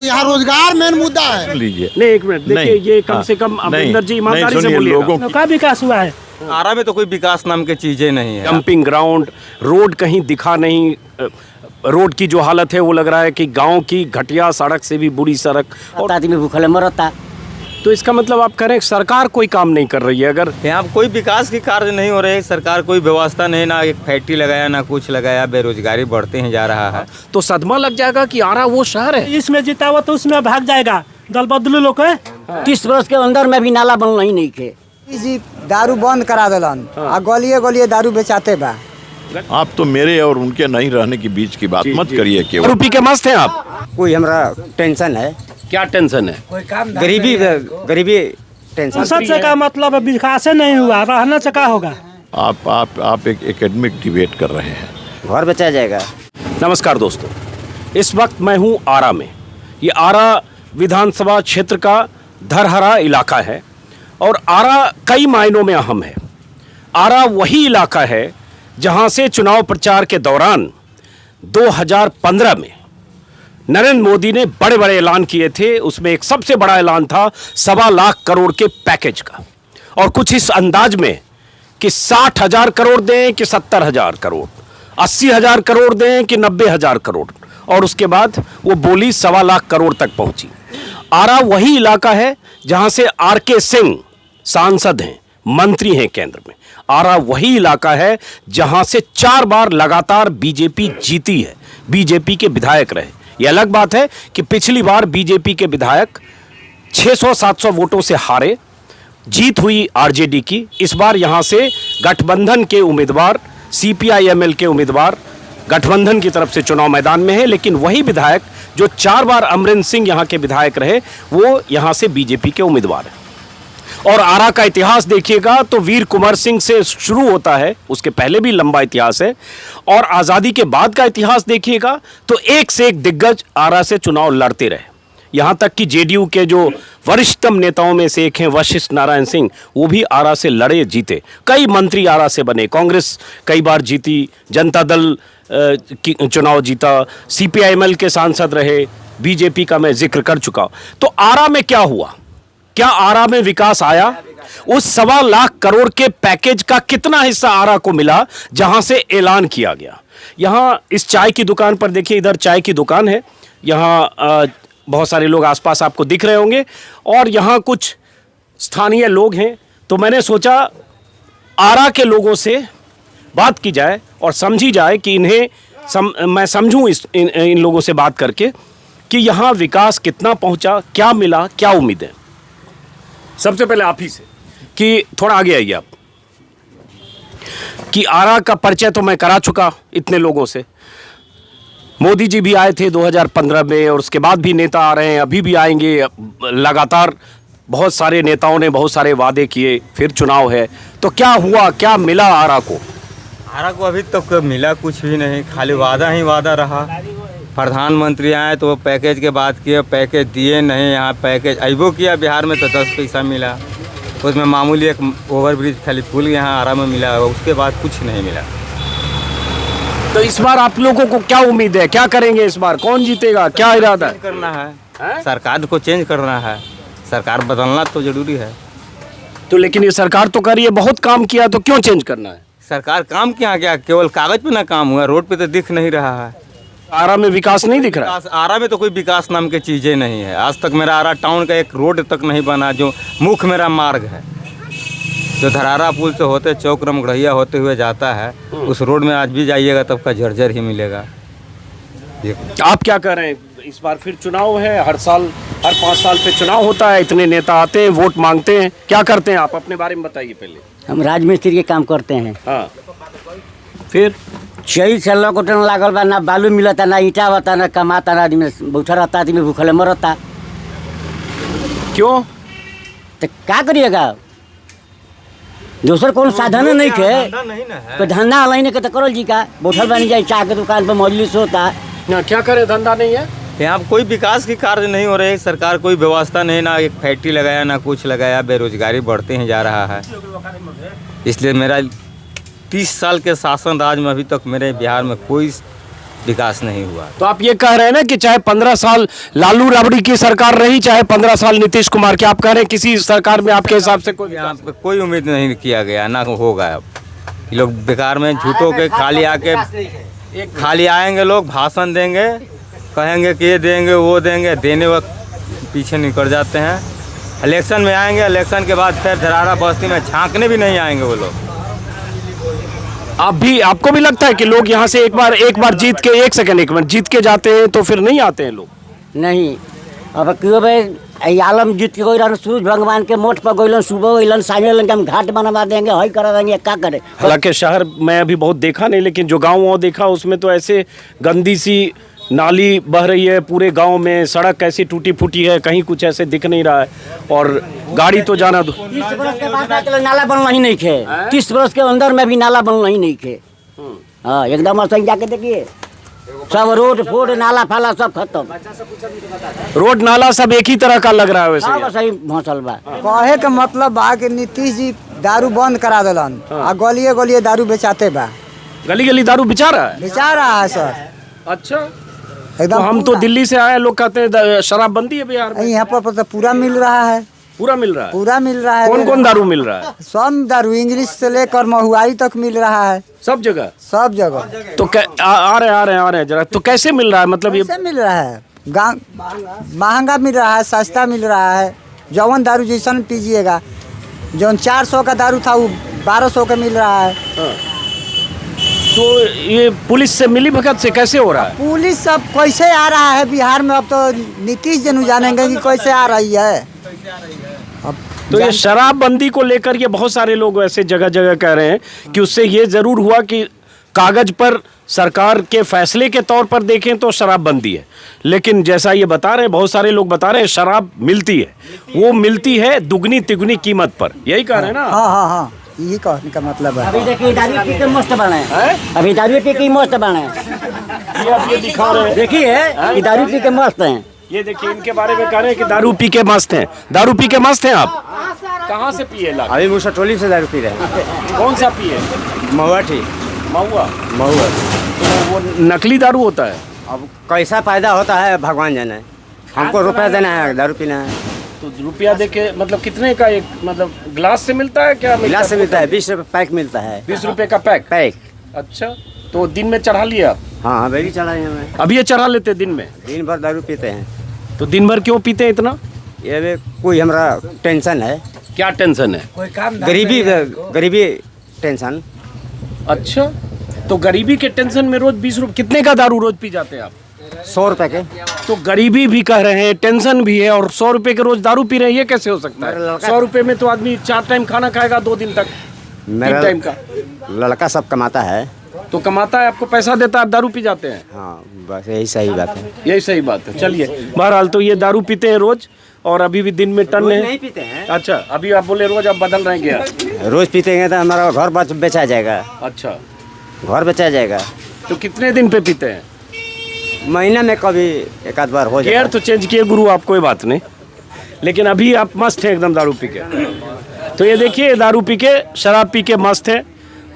यहाँ रोजगार मेन मुद्दा है। लीजिए नहीं, एक मिनट देखिए, ये कम से कम अमरिंदर जी ईमानदारी से बोलिए। लोगों का विकास हुआ है। आरा में तो कोई विकास नाम की चीजें नहीं है। डंपिंग ग्राउंड, रोड कहीं दिखा नहीं। रोड की जो हालत है वो लग रहा है कि गांव की घटिया सड़क से भी बुरी सड़क। और आदमी भूखले मरता। तो इसका मतलब आप कह रहे हैं सरकार कोई काम नहीं कर रही है। अगर यहाँ कोई विकास के कार्य नहीं हो रहे, सरकार कोई व्यवस्था नहीं, ना एक फैक्ट्री लगाया ना कुछ लगाया, बेरोजगारी बढ़ते ही जा रहा है। तो सदमा लग जाएगा कि आरा वो शहर है। इसमें जीता हुआ तो उसमें भाग जाएगा। दल बदलू लोग है। 30 वर्ष के अंदर में भी नाला बनल ही नहीं थे। जी दारू बंद करा दिलन आ गलिए गलिए दारू बेचाते बा। आप तो मेरे और उनके नहीं रहने के बीच की बात मत करिए। केवल रूपी के मस्त हैं आप। कोई हमरा टेंशन है? क्या टेंशन है? गरीबी टेंशन। संसद से का मतलब विकास नहीं हुआ, रहना से का होगा। आप एक एकेडमिक डिबेट कर रहे हैं। घर बेचा जाएगा। नमस्कार दोस्तों, इस वक्त मैं हूँ आरा में। ये आरा विधानसभा क्षेत्र का धरहरा इलाका है और आरा कई मायनों में अहम है। आरा वही इलाका है जहाँ से चुनाव प्रचार के दौरान 2015 में नरेंद्र मोदी ने बड़े बड़े ऐलान किए थे। उसमें एक सबसे बड़ा ऐलान था 1.25 लाख करोड़ के पैकेज का, और कुछ इस अंदाज में कि 60,000 करोड़ दें कि 70,000 करोड़, 80,000 करोड़ दें कि 90,000 करोड़, और उसके बाद वो बोली 1.25 लाख करोड़ तक पहुंची। आरा वही इलाका है जहां से आर.के. सिंह सांसद हैं, मंत्री हैं केंद्र में। आरा वही इलाका है जहां से 4 बार लगातार बीजेपी जीती है, बीजेपी के विधायक रहे। यह अलग बात है कि पिछली बार बीजेपी के विधायक 600-700 वोटों से हारे, जीत हुई आरजेडी की। इस बार यहां से गठबंधन के उम्मीदवार, सीपीआई-एमएल के उम्मीदवार गठबंधन की तरफ से चुनाव मैदान में है, लेकिन वही विधायक जो 4 बार अमरिंदर सिंह यहां के विधायक रहे, वो यहां से बीजेपी के उम्मीदवार हैं। और आरा का इतिहास देखिएगा तो वीर कुंवर सिंह से शुरू होता है, उसके पहले भी लंबा इतिहास है। और आज़ादी के बाद का इतिहास देखिएगा तो एक से एक दिग्गज आरा से चुनाव लड़ते रहे। यहाँ तक कि जेडीयू के जो वरिष्ठतम नेताओं में से एक हैं वशिष्ठ नारायण सिंह, वो भी आरा से लड़े जीते। कई मंत्री आरा से बने, कांग्रेस कई बार जीती, जनता दल की चुनाव जीता, सीपीआई-एमएल के सांसद रहे, बीजेपी का मैं जिक्र कर चुका। तो आरा में क्या हुआ? क्या आरा में विकास आया? उस 1.25 लाख करोड़ के पैकेज का कितना हिस्सा आरा को मिला जहां से ऐलान किया गया? यहां इस चाय की दुकान पर देखिए, इधर चाय की दुकान है, यहां बहुत सारे लोग आसपास आपको दिख रहे होंगे, और यहां कुछ स्थानीय लोग हैं। तो मैंने सोचा आरा के लोगों से बात की जाए और समझी जाए कि मैं समझूं इन लोगों से बात करके कि यहां विकास कितना पहुंचा, क्या मिला, क्या उम्मीदें। सबसे पहले आप ही से कि थोड़ा आगे आइए आप, कि आरा का परिचय तो मैं करा चुका इतने लोगों से। मोदी जी भी आए थे 2015 में, और उसके बाद भी नेता आ रहे हैं, अभी भी आएंगे। लगातार बहुत सारे नेताओं ने बहुत सारे वादे किए, फिर चुनाव है। तो क्या हुआ, क्या मिला आरा को? आरा को अभी तक मिला कुछ भी नहीं, खाली वादा ही वादा रहा। प्रधानमंत्री आए तो पैकेज के बात किए, पैकेज दिए नहीं। यहाँ पैकेज अइबो किया बिहार में तो 10 पैसा मिला, उसमें मामूली एक ओवरब्रिज खाली पुल यहाँ आरा में मिला, उसके बाद कुछ नहीं मिला। तो इस बार आप लोगों को क्या उम्मीद है, क्या करेंगे इस बार? कौन जीतेगा, क्या इरादा है? करना है, सरकार को चेंज करना है, सरकार बदलना तो जरूरी है। तो लेकिन ये सरकार तो कर रही है, बहुत काम किया, तो क्यों चेंज करना है? सरकार काम क्या क्या, केवल कागज पे ना काम हुआ, रोड पे तो दिख नहीं रहा है। आरा में विकास नहीं दिख रहा? आरा में तो कोई विकास नाम की चीजें नहीं है। आज तक मेरा आरा टाउन का एक रोड तक नहीं बना, जो मुख्य मेरा मार्ग है, जो धरारा पुल से होते चौक रमगढ़िया होते हुए जाता है, उस रोड में आज भी जाइएगा तब का जर्जर ही मिलेगा। आप क्या कर रहे हैं? इस बार फिर चुनाव है, हर 5 साल पे चुनाव होता है, इतने नेता आते हैं, वोट मांगते हैं, क्या करते हैं आप? अपने बारे में बताइए पहले। हम राजमिस्त्री के काम करते हैं। हाँ, फिर 6 साल लॉकडाउन लागल बा, ना बालू मिलता, ना ईटा बता, ना कमाता, ना आदमी बैठा रहता, आदमी भूखले मरता। क्यों? तो क्या करिएगा? दूसर कौन साधन नहीं थे, कोई धंधा अलग नहीं तो करल जी का बैठल बनी जाए, चाय के दुकान पर मजलिस होता। क्या करे, धंधा नहीं है यहाँ, कोई विकास के कार्य नहीं हो रहे, सरकार कोई व्यवस्था नहीं, ना एक फैक्ट्री लगाया ना कुछ लगाया, बेरोजगारी बढ़ते ही जा रहा है। इसलिए मेरा 30 साल के शासन राज में अभी तक मेरे बिहार में कोई विकास नहीं हुआ। तो आप ये कह रहे हैं ना कि चाहे 15 साल लालू राबड़ी की सरकार रही, चाहे 15 साल नीतीश कुमार की, आप कह रहे हैं किसी सरकार में आपके हिसाब से कोई यहाँ पे कोई उम्मीद नहीं किया गया, ना होगा। अब ये लोग बेकार में झूठों के खाली आके खाली आएंगे, लोग भाषण देंगे, कहेंगे कि ये देंगे वो देंगे, देने वक्त पीछे निकल जाते हैं। इलेक्शन में आएंगे, इलेक्शन के बाद फिर धरारा बस्ती में झांकने भी नहीं आएंगे वो लोग। आपको भी लगता है कि लोग यहाँ से एक बार जीत के, एक मिनट जीत के जाते हैं तो फिर नहीं आते हैं लोग? नहीं, अब क्यों भाई आलम जीत के गई सूरज भगवान के मोट पर गइलन, सुबह गइलन, साँझ गइलन, हम घाट बनवा देंगे, हई करा देंगे, क्या करे। हालांकि शहर मैं अभी बहुत देखा नहीं, लेकिन जो गाँव देखा उसमें तो ऐसे गंदी सी नाली बह रही है पूरे गांव में, सड़क ऐसी टूटी फूटी है, कहीं कुछ ऐसे दिख नहीं रहा है, और गाड़ी तो जाना दो। 30 बरस के बाद नाला बनना ही नहीं खे, 30 बरस के अंदर में भी नाला बनना ही नहीं खे। हाँ, एकदम सही जाके देखिए, सब रोड फोड नाला फाला सब खत्म, रोड नाला सब एक ही तरह का लग रहा है वैसे। सब सही भौसल बा। कहे के मतलब बा कि नीतीश जी दारू बंद करा दिलन आ गलिए गलिए दारू बेचाते बा, गली गली दारू बिचा रहा है। बेचा रहा है सर। अच्छा, एकदम तो हम तो दिल्ली से आए, लोग कहते हैं शराबबंदी है बिहार में। यहाँ पर तो पूरा मिल रहा है, पूरा मिल रहा है। पूरा मिल रहा है। कौन कौन दारू मिल रहा है? सब दारू, इंग्लिश से लेकर महुआई तक मिल रहा है, सब जगह, सब जगह। तो आ रहे हैं जरा, तो कैसे मिल रहा है? मतलब ये कैसे मिल रहा है? महंगा मिल रहा है, सस्ता मिल रहा है। जौन दारू जैसन पीजिएगा, जौन 400 का दारू था वो 1200 का मिल रहा है। तो ये पुलिस से मिली भगत से कैसे हो रहा है? पुलिस सब कैसे आ रहा है बिहार में? अब तो नीतीश जन जानेंगे कि कैसे आ रही है। अब तो ये शराबबंदी को लेकर ये बहुत सारे लोग ऐसे जगह जगह कह रहे हैं कि उससे ये जरूर हुआ कि कागज पर सरकार के फैसले के तौर पर देखें तो शराबबंदी है, लेकिन जैसा ये बता रहे हैं, बहुत सारे लोग बता रहे हैं शराब मिलती है, वो मिलती है दुगनी तिगुनी कीमत पर। यही कह रहे हैं ना? हाँ हाँ हाँ, यही कहने का मतलब है। अभी देखिए दारू पी के मस्त बने, अभी दारू पी के मस्त बने, ये आप ये दिखा रहे हैं, देखिए ये दारू पी के मस्त हैं। ये देखिए इनके बारे में कह रहे हैं कि दारू पी के मस्त हैं। दारू पी के मस्त हैं आप? कहाँ से पिए ला? अभी मुसटोली से दारू पी रहे हैं। कौन सा पिए? महुआ ठीक, महुआ। महुआ। तो वो नकली दारू होता है? अब कैसा फायदा होता है भगवान जाने, हमको रुपया देना है, दारू पीना है। तो रुपया दे के मतलब कितने का एक, मतलब ग्लास से मिलता है क्या? गिलास से मिलता है, 20 रुपये पैक मिलता है। 20 रुपए का पैक? अच्छा, तो दिन में चढ़ा लिया? हाँ हाँ, बेरी चढ़ाए हमें। अब ये चढ़ा लेते दिन में? दिन भर दारू पीते हैं। तो दिन भर क्यों पीते हैं इतना? ये कोई हमारा टेंशन है। क्या टेंशन है? गरीबी टेंशन। अच्छा, तो गरीबी के टेंशन में रोज 20 रुपए, कितने का दारू रोज पी जाते हैं आप? 100 रुपए के। तो गरीबी भी कह रहे हैं, टेंशन भी है, और 100 रुपए के रोज दारू पी रहे हैं, ये कैसे हो सकता है? 100 रुपए में तो आदमी 4 टाइम खाना खाएगा 2 दिन तक, 3 टाइम का। लड़का सब कमाता है, तो कमाता है, आपको पैसा देता है, आप दारू पी जाते हैं? हाँ, बस यही सही बात है। यही सही बात है। चलिए, बहरहाल तो ये दारू पीते हैं रोज, और अभी भी दिन में टन है? नहीं पीते हैं। अच्छा, अभी आप बोले रोज, आप बदल रहे हैं क्या? रोज पीते हैं तो हमारा घर बेचा जाएगा। अच्छा, घर बेचा जाएगा। तो कितने दिन पे पीते हैं? महीना में कभी एक आध बार हो जाए। गियर तो चेंज किए गुरु आप, कोई बात नहीं, लेकिन अभी आप मस्त हैं एकदम दारू पी के। तो ये देखिए, दारू पी के, शराब पी के मस्त है,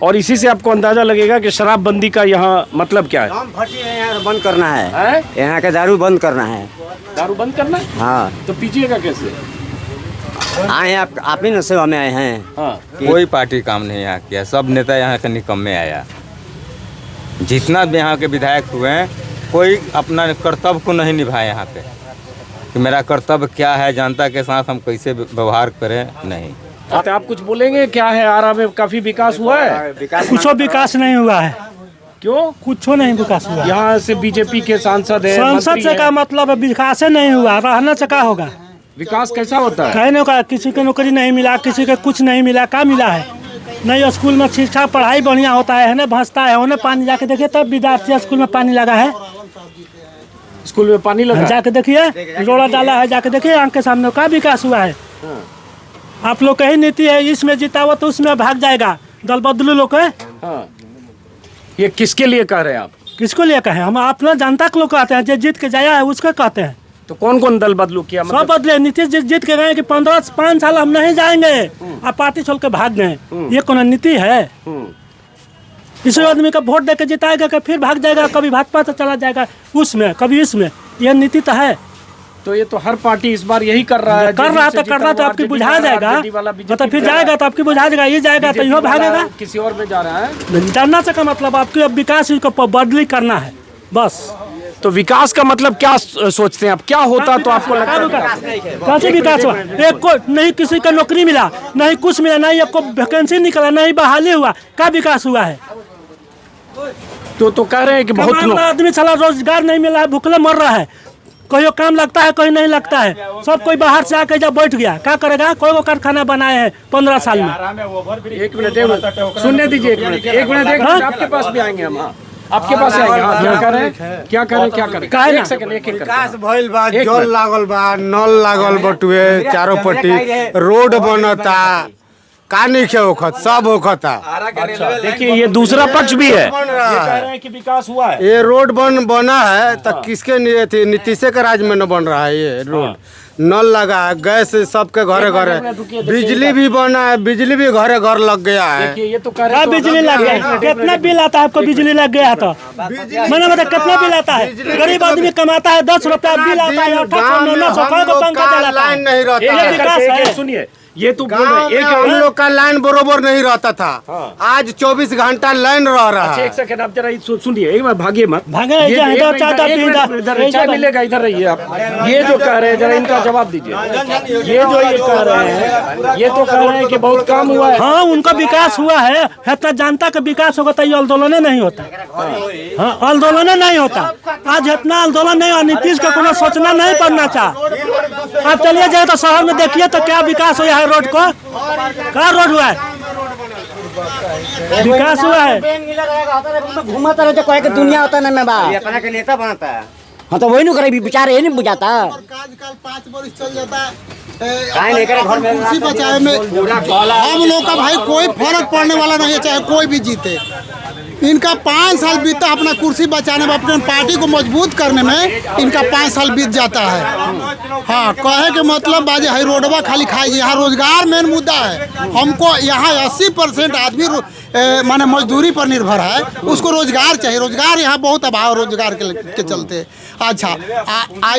और इसी से आपको अंदाजा लगेगा कि शराबबंदी का यहाँ मतलब क्या है। यहाँ बंद करना है, यहाँ के दारू बंद करना है। दारू बंद करना है? हाँ। तो पीजिएगा कैसे? आए आप ही न सेवा में आए हैं। हाँ। कोई पार्टी काम नहीं यहाँ किया, सब नेता यहाँ के निकम्मे आया। जितना भी यहाँ के विधायक हुए हैं, कोई अपना कर्तव्य को नहीं निभाए यहाँ पे, कि मेरा कर्तव्य क्या है, जनता के साथ हम कैसे व्यवहार करें, नहीं। आप कुछ बोलेंगे? क्या है, आरा में काफी विकास हुआ है? कुछ विकास नहीं हुआ है। क्यों? कुछ नहीं विकास हुआ। यहाँ से बीजेपी के सांसद है, संसद से का मतलब है विकास नहीं हुआ, रहना से क्या होगा? विकास कैसा होता है? कहने का किसी को नौकरी नहीं मिला, किसी को कुछ नहीं मिला, क्या मिला है? नहीं, स्कूल में शिक्षा पढ़ाई बढ़िया होता है ना, भंसता है, उन्हें पानी जाके देखिए, तब विद्यार्थी स्कूल में पानी लगा है। स्कूल में पानी लगा? जाके देखिए, रोड़ा डाला है, जाके देखिए आंख के सामने, क्या विकास हुआ है? आप लोग कही नीति है, इसमें जिताओ तो उसमें भाग जाएगा, दल बदलू लोग है। हाँ। ये किसके लिए कह रहे हैं आप? किसको लिए कहे? हम अपना जनता के लोग कहते हैं, जो जीत के जाया है उसको कहते हैं। तो कौन कौन दल बदलू किया? सब बदले। नीतीश जी जीत के गए कि 5 साल हम नहीं जाएंगे, आप पार्टी छोड़ के भाग गए, ये कौन नीति है? इसी आदमी का वोट दे के जिताएगा कि फिर भाग जाएगा, कभी भाजपा से चला जाएगा उसमें, कभी इसमें। यह नीति तो है। तो ये तो हर पार्टी इस बार यही कर रहा है। कर रहा तो आपकी बुझा जाएगा, मतलब फिर जाएगा तो आपकी बुझा जाएगा, ये जाएगा तो यो भागेगा, किसी और में जा रहा है। जानना से का मतलब आपकी अब विकास को बदली करना है बस। तो विकास का मतलब क्या सोचते हैं आप, क्या होता तो आपको लगता है? कैसे विकास हुआ? एक को नहीं किसी का नौकरी मिला, नहीं कुछ मिला, नहीं एक को वैकेंसी निकला, नहीं बहाली हुआ, क्या विकास हुआ है? तो कह रहे हैं कि बहुत आदमी साला रोजगार नहीं मिला है, भूखले मर रहा है, कहीं काम लगता है कहीं नहीं लगता है, सब कोई बाहर से आके जब बैठ गया, क्या करेगा? कोई को कारखाना बनाए हैं 15 साल में। एक मिनट सुनने दीजिए, एक मिनट आपके पास भी आएंगे हम, आपके पास आएंगे। क्या करें एक सेकंड, एक विकास भइल बा, जल लागल बा, नल लागल बटुए चारों पट्टी, रोड बनता, का नहीं खे होखत, सब होखता। देखिए ये दूसरा पक्ष भी है, ये कह रहे हैं कि विकास हुआ है। ये रोड बना है तो किसके लिए थी? नीतीश के राज में न बन रहा है ये रोड। नल लगा है, गैस सबके घरे घरे, बिजली भी बना है, बिजली भी घरे घर लग गया है। ये तो कह रहे हैं बिजली लग गया, कितना बिल आता है आपको? बिजली लग गया तो मैंने मतलब कितना बिल आता है? गरीब आदमी कमाता है 10 रुपया, बिल आता है 800-900 को पंखा चलाता है। नहीं रहता। सुनिए, ये तो बोल रहे हैं हम लोग का लाइन बरोबर नहीं रहता था, आज 24 घंटा लाइन रह रहा है। एक सेकंड आप जरा सुनिए, एक बार भागिए मत, भागे चाय मिलेगा, इधर रहिए आप। ये जो कह रहे हैं जरा इनका जवाब दीजिए। ये जो ये कह रहे हैं, ये तो कह रहे हैं कि बहुत काम हुआ है। हाँ, उनका विकास हुआ है, इतना जनता का विकास होगा तो ये आंदोलन नहीं होता। हाँ, आंदोलन नहीं होता। आज इतना आंदोलन नहीं और नीतीश को कोनो सोचना नहीं पड़ना चाह। आप चलिए जाए तो शहर में देखिए तो क्या विकास हुआ है रोड को, क्या रोड हुआ है? विकास हुआ है। घूमता रहे तो कहे के दुनिया होता ना मैं बा अपना के नेता बनता है। हाँ तो वही नु करे विचार ये नहीं बुझाता। आजकल 5 वर्ष चल जाता है कुर्सी बचाए में। हम लोग का भाई कोई फर्क पड़ने वाला नहीं है, चाहे कोई भी जीते। इनका 5 साल बीता अपना कुर्सी बचाने में, अपने पार्टी को मजबूत करने में इनका 5 साल बीत जाता है। हाँ, कहे के मतलब बाजे है रोडवा खाली खाई। यहाँ रोजगार मेन मुद्दा है। हमको यहाँ 80% आदमी माने मजदूरी पर निर्भर है, उसको रोजगार चाहिए। रोजगार यहाँ बहुत अभाव रोजगार के चलते। अच्छा,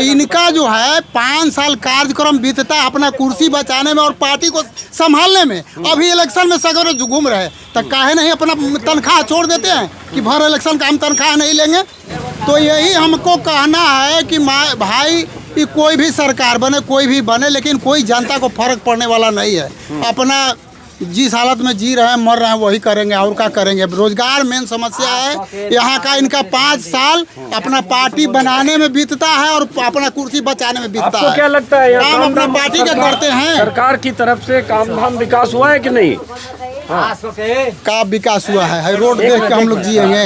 इनका जो है 5 साल कार्यक्रम बीतता है अपना कुर्सी बचाने में और पार्टी को संभालने में। अभी इलेक्शन में सगरे घूम रहे, तो काहे नहीं अपना तनख्वाह छोड़ देते हैं कि भर इलेक्शन का हम तनख्वाह नहीं लेंगे। तो यही हमको कहना है कि भाई कि कोई भी सरकार बने, कोई भी बने, लेकिन कोई जनता को फर्क पड़ने वाला नहीं है। अपना जिस हालत में जी रहे हैं, मर रहे हैं, वही करेंगे और क्या करेंगे। रोजगार मेन समस्या है यहाँ का। इनका 5 साल अपना पार्टी बनाने में बीतता है और अपना कुर्सी बचाने में बीतता है। आपको क्या लगता है काम अपना पार्टी के करते हैं? सरकार की तरफ से काम धाम विकास हुआ है कि नहीं? का विकास हुआ है? रोड देख के हम लोग जिएंगे?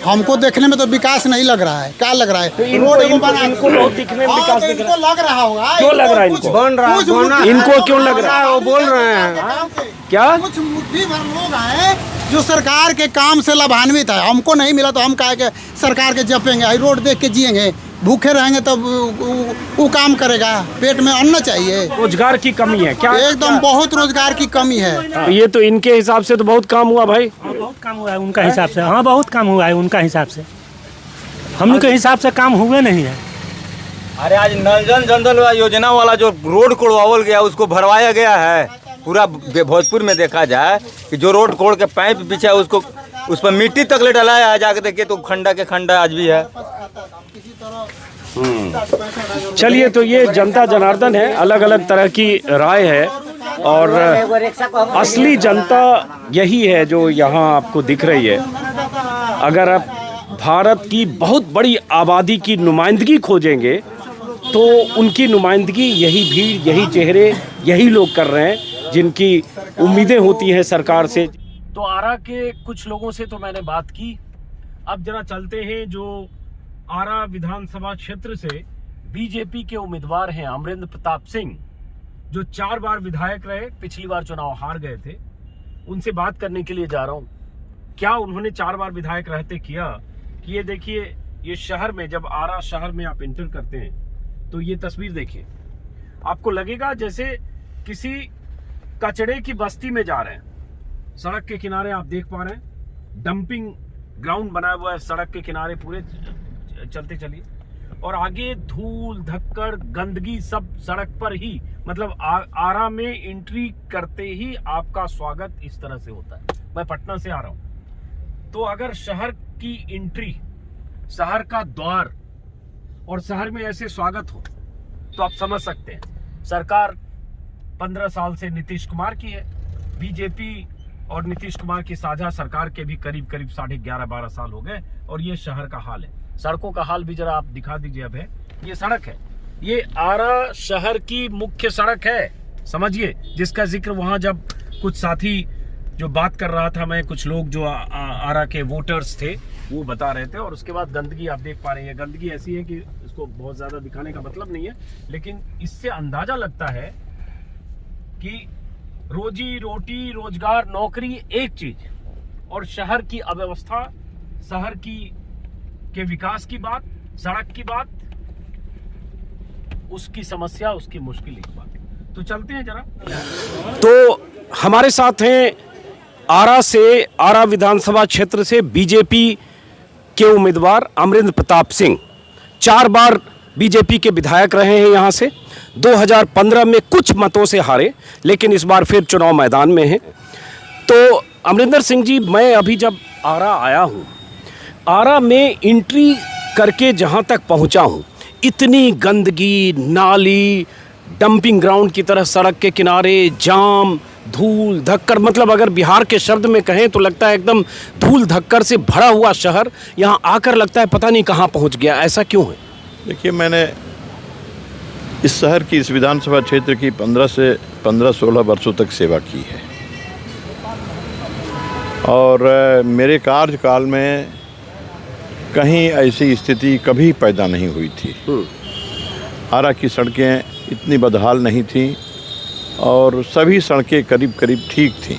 हमको देखने में तो विकास नहीं लग रहा है। क्या लग रहा है? रोड इनको बहुत दिखने में विकास दिख रहा है। लग रहा होगा। क्यों लग रहा है इनको? बन रहा है, इनको क्यों लग रहा है? वो बोल रहे हैं क्या? कुछ मुट्ठी भर लोग हैं जो सरकार के काम से लाभान्वित है। हमको नहीं मिला तो हम कहे के सरकार के जपेंगे, रोड देख के जिएंगे। भूखे रहेंगे तब वो काम करेगा। पेट में अन्न चाहिए। रोजगार की कमी है क्या? एकदम बहुत रोजगार की कमी है। ये तो इनके हिसाब से तो बहुत काम हुआ भाई। बहुत काम हुआ है उनका हिसाब से। हाँ, बहुत काम हुआ है उनका हिसाब से। हम के हिसाब से काम हुए नहीं है। अरे आज नल जल योजना वाला जो रोड कोड़वावल गया उसको भरवाया गया है। पूरा भोजपुर में देखा जाए कि जो रोड कोड़ के पाइप बिछा है उसको, उस पर मिट्टी तक ले डलाया है। जाके देखिए तो खंडा के खंडा आज भी है। चलिए, तो ये जनता जनार्दन है, अलग अलग तरह की राय है और असली जनता यही है जो यहाँ आपको दिख रही है। अगर आप भारत की बहुत बड़ी आबादी की नुमाइंदगी खोजेंगे तो उनकी नुमाइंदगी यही भीड़, यही चेहरे, यही लोग कर रहे हैं जिनकी उम्मीदें होती हैं सरकार से। तो आरा के कुछ लोगों से तो मैंने बात की। अब जरा चलते हैं जो आरा विधानसभा क्षेत्र से बीजेपी के उम्मीदवार हैं अमरेंद्र प्रताप सिंह, जो 4 बार विधायक रहे, पिछली बार चुनाव हार गए थे। उनसे बात करने के लिए जा रहा हूं, क्या उन्होंने 4 बार विधायक रहते किया। कि ये देखिए, ये शहर में, जब आरा शहर में आप एंटर करते हैं तो ये तस्वीर देखिए, आपको लगेगा जैसे किसी कचड़े की बस्ती में जा रहे हैं। सड़क के किनारे आप देख पा रहे हैं डंपिंग ग्राउंड बनाया हुआ है सड़क के किनारे पूरे, चलते चलिए, और आगे धूल धक्कड़ गंदगी सब सड़क पर ही, मतलब आरा में एंट्री करते ही आपका स्वागत इस तरह से होता है। मैं पटना से आ रहा हूं, तो अगर शहर की एंट्री, शहर का द्वार और शहर में ऐसे स्वागत हो तो आप समझ सकते हैं सरकार 15 साल से नीतीश कुमार की है। बीजेपी और नीतीश कुमार की साझा सरकार के भी करीब 11.5-12 साल हो गए, और ये शहर का हाल है। सड़कों का हाल भी जरा आप दिखा दीजिए। अब है ये सड़क है, ये आरा शहर की मुख्य सड़क है, समझिए, जिसका जिक्र वहां जब कुछ साथी जो बात कर रहा था, मैं कुछ लोग जो आरा के वोटर्स थे वो बता रहे थे। और उसके बाद गंदगी आप देख पा रहे हैं, गंदगी ऐसी है कि इसको बहुत ज्यादा दिखाने का मतलब नहीं है, लेकिन इससे अंदाजा लगता है कि रोजी रोटी रोजगार नौकरी एक चीज, और शहर की अव्यवस्था, शहर के विकास की बात, सड़क की बात, उसकी समस्या, उसकी मुश्किल एक बात। तो चलते हैं जरा। तो हमारे साथ हैं आरा से, आरा विधानसभा क्षेत्र से बीजेपी के उम्मीदवार अमरिंदर प्रताप सिंह। 4 बार बीजेपी के विधायक रहे हैं यहाँ से। 2015 में कुछ मतों से हारे, लेकिन इस बार फिर चुनाव मैदान में हैं। तो अमरिंदर सिंह जी, मैं अभी जब आरा आया हूँ, आरा में एंट्री करके जहाँ तक पहुँचा हूँ, इतनी गंदगी, नाली, डंपिंग ग्राउंड की तरह सड़क के किनारे जाम, धूल धक्कर, मतलब अगर बिहार के शब्द में कहें तो लगता है एकदम धूल धक्कर से भरा हुआ शहर। यहाँ आकर लगता है पता नहीं कहाँ पहुँच गया। ऐसा क्यों है? देखिए, मैंने इस शहर की, इस विधानसभा क्षेत्र की 15-16 वर्षों तक सेवा की है, और मेरे कार्यकाल में कहीं ऐसी स्थिति कभी पैदा नहीं हुई थी। आरा की सड़कें इतनी बदहाल नहीं थीं, और सभी सड़कें करीब करीब ठीक थीं।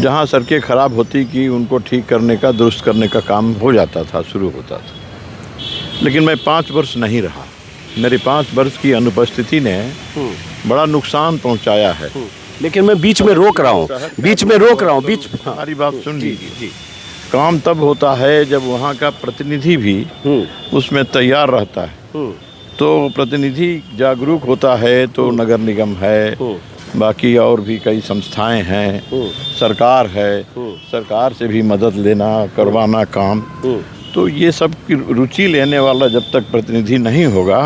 जहाँ सड़कें ख़राब होती कि उनको ठीक करने का, दुरुस्त करने का काम हो जाता था, शुरू होता था। लेकिन मैं 5 वर्ष नहीं रहा। मेरी 5 वर्ष की अनुपस्थिति ने बड़ा नुकसान पहुंचाया है। लेकिन मैं बीच में रोक रहा हूँ, हमारी बात सुन लीजिए। काम तब होता है जब वहाँ का प्रतिनिधि भी उसमें तैयार रहता है। तो प्रतिनिधि जागरूक होता है तो नगर निगम है, बाकी और भी कई संस्थाएं हैं, सरकार है, सरकार से भी मदद लेना, करवाना काम। तो ये सब की रुचि लेने वाला जब तक प्रतिनिधि नहीं होगा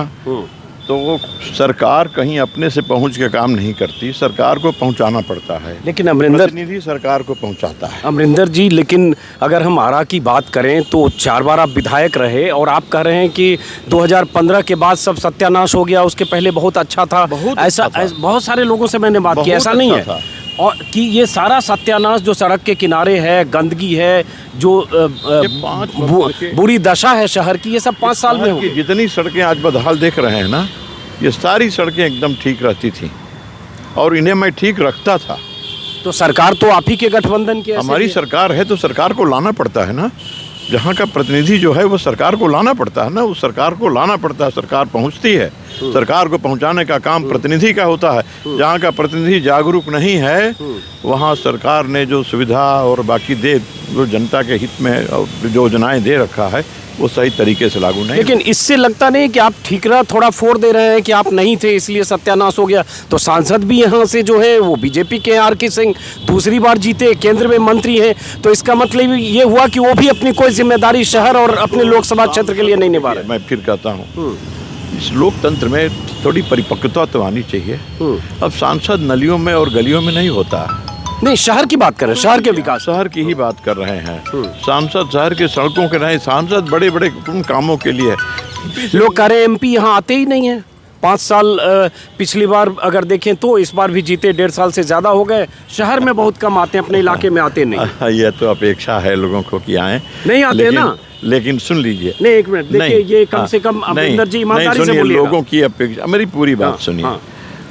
तो वो सरकार कहीं अपने से पहुंच के काम नहीं करती, सरकार को पहुंचाना पड़ता है। लेकिन अमरिंदर, प्रतिनिधि सरकार को पहुंचाता है। अमरिंदर जी, लेकिन अगर हम आरा की बात करें तो 4 बार आप विधायक रहे, और आप कह रहे हैं कि 2015 के बाद सब सत्यानाश हो गया, उसके पहले बहुत अच्छा था। ऐसा बहुत सारे लोगों से मैंने बात की, ऐसा नहीं है, और कि ये सारा सत्यानाश जो सड़क के किनारे है, गंदगी है, जो बुरी दशा है शहर की, ये सब 5 साल में हुई। जितनी सड़कें आज बदहाल देख रहे हैं ना, ये सारी सड़कें एकदम ठीक रहती थी, और इन्हें मैं ठीक रखता था। तो सरकार तो आप ही के गठबंधन की, हमारी सरकार है तो सरकार को लाना पड़ता है ना। जहाँ का प्रतिनिधि जो है वो सरकार को लाना पड़ता है ना, उस सरकार को लाना पड़ता है, सरकार पहुँचती है। सरकार को पहुंचाने का काम प्रतिनिधि का होता है। जहाँ का प्रतिनिधि जागरूक नहीं है, वहाँ सरकार ने जो सुविधा और बाकी जो जनता के हित में और जो योजनाएं दे रखा है वो सही तरीके से लागू नहीं। लेकिन इससे लगता नहीं कि आप ठीकरा थोड़ा फोड़ दे रहे हैं कि आप नहीं थे इसलिए सत्यानाश हो गया? तो सांसद भी यहाँ से जो है वो बीजेपी के आर.के. सिंह दूसरी बार जीते, केंद्र में मंत्री हैं, तो इसका मतलब ये हुआ कि वो भी अपनी कोई जिम्मेदारी शहर और अपने लोकसभा क्षेत्र के लिए नहीं निभा रहे। मैं फिर कहता हूँ, इस लोकतंत्र में थोड़ी परिपक्वता तो आनी चाहिए। अब सांसद नलियों में और गलियों में नहीं होता। नहीं, शहर की बात कर रहे हैं, शहर के विकास, शहर की ही बात कर रहे हैं। सांसद शहर के सड़कों के नहीं, सांसद बड़े बड़े कामों के लिए। लोग कह रहे हैं एमपी यहाँ आते ही नहीं है। 5 साल पिछली बार अगर देखें तो इस बार भी जीते, 1.5 साल से ज़्यादा हो गए। शहर में बहुत कम आते हैं, अपने इलाके में आते नहीं। यह तो अपेक्षा है लोगों को कि आए, नहीं आते ना। लेकिन सुन लीजिए, नहीं, एक मिनट देखिए, ये कम से कम अमरिंदर जी ईमानदारी से बोलिएगा। लोगों की अपेक्षा, मेरी पूरी बात सुनिए।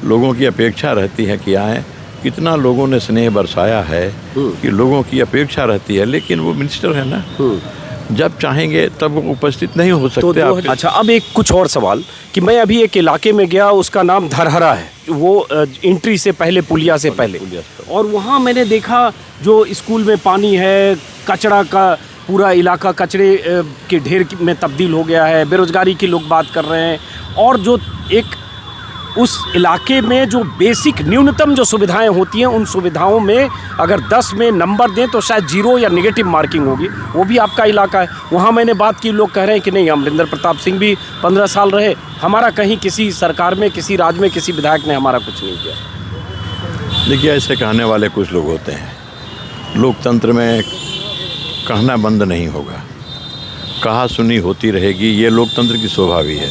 लोगों की अपेक्षा रहती है कि आए। कितना लोगों ने स्नेह बरसाया है कि लोगों की अपेक्षा रहती है, लेकिन वो मिनिस्टर है ना, जब चाहेंगे तब वो उपस्थित नहीं हो सकते। आप अच्छा, अब एक कुछ और सवाल कि मैं अभी एक इलाके में गया, उसका नाम धरहरा है, वो एंट्री से पहले, पुलिया से पहले, और वहाँ मैंने देखा जो स्कूल में पानी है, कचरा का पूरा इलाका कचरे के ढेर में तब्दील हो गया है, बेरोजगारी की लोग बात कर रहे हैं, और जो एक उस इलाके में जो बेसिक न्यूनतम जो सुविधाएं होती हैं, उन सुविधाओं में अगर 10 में नंबर दें तो शायद 0 या नेगेटिव मार्किंग होगी। वो भी आपका इलाका है। वहाँ मैंने बात की, लोग कह रहे हैं कि नहीं, अमरिंदर प्रताप सिंह भी 15 साल रहे, हमारा कहीं किसी सरकार में, किसी राज्य में, किसी विधायक ने हमारा कुछ नहीं किया। देखिए, ऐसे कहने वाले कुछ लोग होते हैं। लोकतंत्र में कहना बंद नहीं होगा, कहा सुनी होती रहेगी, ये लोकतंत्र की शोभा भी है।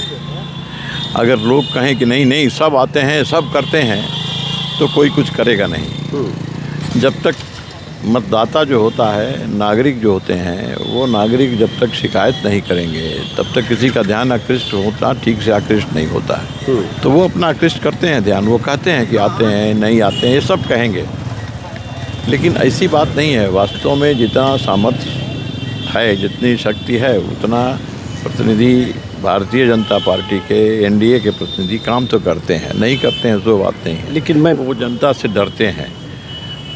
अगर लोग कहें कि नहीं नहीं सब आते हैं, सब करते हैं, तो कोई कुछ करेगा नहीं। जब तक मतदाता जो होता है, नागरिक जो होते हैं, वो नागरिक जब तक शिकायत नहीं करेंगे, तब तक किसी का ध्यान आकृष्ट होता, ठीक से आकृष्ट नहीं होता है। तो वो अपना आकृष्ट करते हैं ध्यान, वो कहते हैं कि आते हैं, नहीं आते हैं, ये सब कहेंगे, लेकिन ऐसी बात नहीं है। वास्तव में जितना सामर्थ्य है, जितनी शक्ति है, उतना प्रतिनिधि भारतीय जनता पार्टी के, एनडीए के प्रतिनिधि काम तो करते हैं। नहीं करते हैं तो बात नहीं है, लेकिन वो जनता से डरते हैं।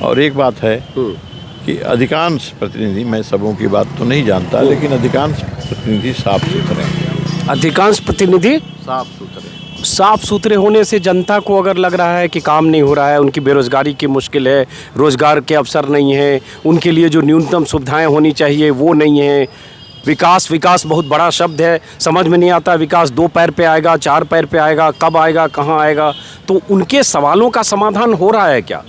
और एक बात है कि अधिकांश प्रतिनिधि, मैं सबों की बात तो नहीं जानता, लेकिन अधिकांश प्रतिनिधि साफ सुथरे हैं। अधिकांश प्रतिनिधि साफ सुथरे होने से जनता को अगर लग रहा है कि काम नहीं हो रहा है, उनकी बेरोजगारी की मुश्किल है, रोजगार के अवसर नहीं है, उनके लिए जो न्यूनतम सुविधाएं होनी चाहिए वो नहीं है, विकास बहुत बड़ा शब्द है, समझ में नहीं आता विकास 2 पैर पे आएगा, 4 पैर पे आएगा, कब आएगा, कहाँ आएगा, तो उनके सवालों का समाधान हो रहा है क्या?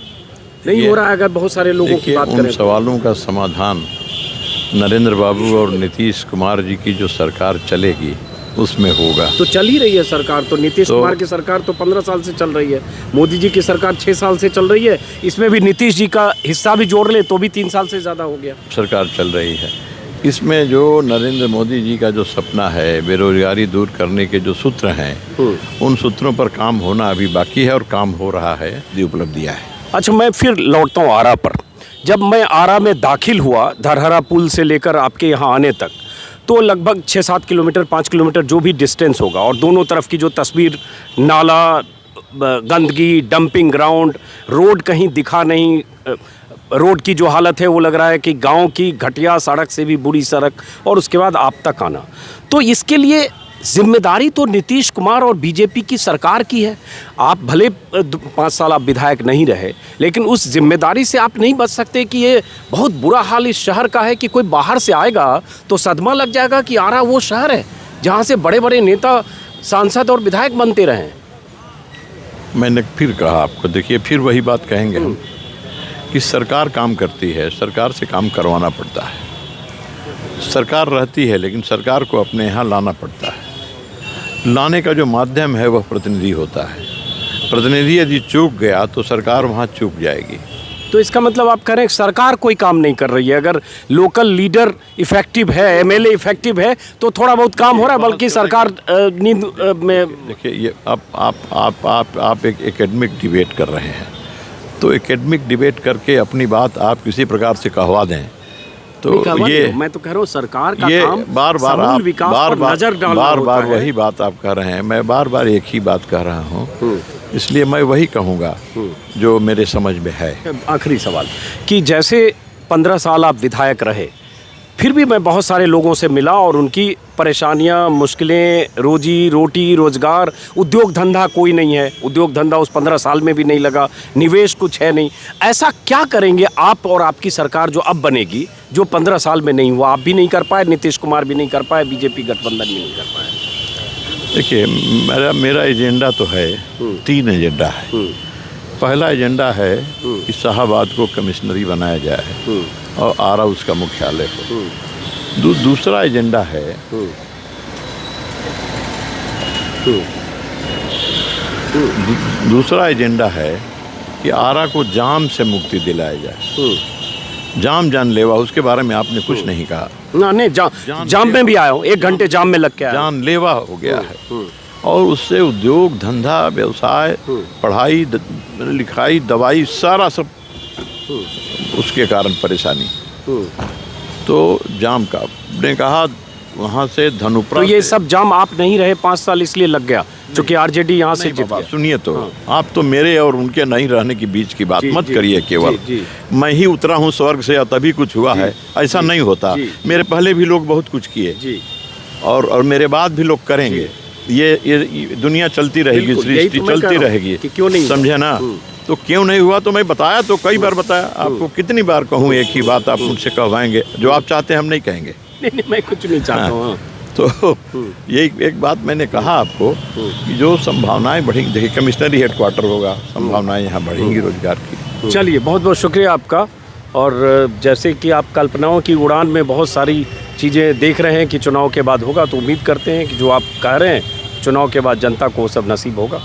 नहीं हो रहा है। अगर बहुत सारे लोगों की बात करें, उन सवालों का समाधान नरेंद्र बाबू और नीतीश कुमार जी की जो सरकार चलेगी उसमें होगा। तो चल ही रही है सरकार, तो नीतीश कुमार की सरकार तो 15 साल से चल रही है, मोदी जी की सरकार 6 साल से चल रही है, इसमें भी नीतीश जी का हिस्सा भी जोड़ ले तो भी 3 साल से ज़्यादा हो गया सरकार चल रही है। इसमें जो नरेंद्र मोदी जी का जो सपना है, बेरोजगारी दूर करने के जो सूत्र हैं, उन सूत्रों पर काम होना अभी बाकी है, और काम हो रहा है, ये उपलब्धियाँ है। अच्छा, मैं फिर लौटता हूँ आरा पर। जब मैं आरा में दाखिल हुआ, धरहरा पुल से लेकर आपके यहाँ आने तक, तो लगभग 6-7 किलोमीटर, 5 किलोमीटर जो भी डिस्टेंस होगा, और दोनों तरफ की जो तस्वीर, नाला, गंदगी, डंपिंग ग्राउंड, रोड कहीं दिखा नहीं, रोड की जो हालत है वो लग रहा है कि गांव की घटिया सड़क से भी बुरी सड़क, और उसके बाद आप तक आना। तो इसके लिए जिम्मेदारी तो नीतीश कुमार और बीजेपी की सरकार की है। आप भले 5 साल आप विधायक नहीं रहे, लेकिन उस जिम्मेदारी से आप नहीं बच सकते कि ये बहुत बुरा हाल इस शहर का है कि कोई बाहर से आएगा तो सदमा लग जाएगा कि आरा वो शहर है जहाँ से बड़े बड़े नेता, सांसद और विधायक बनते रहे। मैंने फिर कहा आपको, देखिए फिर वही बात कहेंगे हम कि सरकार काम करती है, सरकार से काम करवाना पड़ता है। सरकार रहती है, लेकिन सरकार को अपने यहाँ लाना पड़ता है। लाने का जो माध्यम है वह प्रतिनिधि होता है। प्रतिनिधि यदि चूक गया तो सरकार वहाँ चूक जाएगी। तो इसका मतलब आप कह रहे हैं सरकार कोई काम नहीं कर रही है। अगर लोकल लीडर इफेक्टिव है, एमएलए इफेक्टिव है, तो थोड़ा बहुत काम हो रहा है, बल्कि सरकार नींद में। देखिए, ये आप एक एकेडमिक डिबेट कर रहे हैं, तो एकेडमिक डिबेट करके अपनी बात आप किसी प्रकार से कहवा दें तो ये, मैं तो कह रहा हूँ सरकार का ये काम बार बार वही बात आप कह रहे हैं। मैं बार बार एक ही बात कह रहा हूँ, इसलिए मैं वही कहूँगा जो मेरे समझ में है। आखिरी सवाल कि जैसे 15 साल आप विधायक रहे, फिर भी मैं बहुत सारे लोगों से मिला और उनकी परेशानियां, मुश्किलें, रोजी रोटी, रोजगार, उद्योग धंधा कोई नहीं है। उद्योग धंधा उस 15 साल में भी नहीं लगा, निवेश कुछ है नहीं। ऐसा क्या करेंगे आप और आपकी सरकार जो अब बनेगी, जो 15 साल में नहीं हुआ? आप भी नहीं कर पाए, नीतीश कुमार भी नहीं कर पाए, बीजेपी गठबंधन भी नहीं कर पाए। देखिए, मेरा एजेंडा तो है, 3 एजेंडा है। पहला एजेंडा है कि शाहबाद को कमिश्नरी बनाया जाए और आरा उसका मुख्यालय हो। दूसरा एजेंडा है दूसरा एजेंडा है कि आरा को जाम से मुक्ति दिलाया जाए। जाम जानलेवा, उसके बारे में आपने कुछ नहीं कहा। नहीं, जाम में भी आया हूँ, 1 घंटे जाम में लग के आया। जानलेवा हो गया है, और उससे उद्योग धंधा, व्यवसाय, पढ़ाई लिखाई, दवाई, सारा सब उसके कारण परेशानी। तो जाम का ने कहा वहाँ से धनुप्रा तो ये से- सब जाम आप नहीं रहे 5 साल इसलिए लग गया, क्योंकि आरजेडी यहाँ से नहीं जीत बाबा, गया। सुनिए तो आप तो मेरे और उनके नहीं रहने की बीच की बात जी, मत जी, करिए केवल। जी, मैं ही उतरा हूँ स्वर्ग से या तभी कुछ हुआ है, ऐसा नहीं होता। जी। मेरे पहले भी लोग बहुत कुछ किए जी और मेरे बाद भी लोग करेंगे। ये दुनिया चलती रहेगी, बिल्कुल, यही सृष्टि तो मैं कह चलती रहा हूँ रहेगी, कि क्यों नहीं हुआ। समझे ना। तो क्यों नहीं हुआ तो मैं बताया, तो कई बार बताया आपको। कितनी बार कहूँ एक ही बात, आप मुझसे कहवाएंगे जो आप चाहते हैं हम नहीं कहेंगे। नहीं, मैं कुछ नहीं चाहता हूँ। हाँ। तो यही एक बात मैंने कहा आपको कि जो संभावनाएं बढ़ेंगी, देखिए कमिश्नरी हेडक्वार्टर होगा, संभावनाएं यहाँ बढ़ेंगी रोजगार की। चलिए, बहुत बहुत शुक्रिया आपका। और जैसे कि आप कल्पनाओं की उड़ान में बहुत सारी चीज़ें देख रहे हैं कि चुनाव के बाद होगा, तो उम्मीद करते हैं कि जो आप कह रहे हैं चुनाव के बाद जनता को सब नसीब होगा।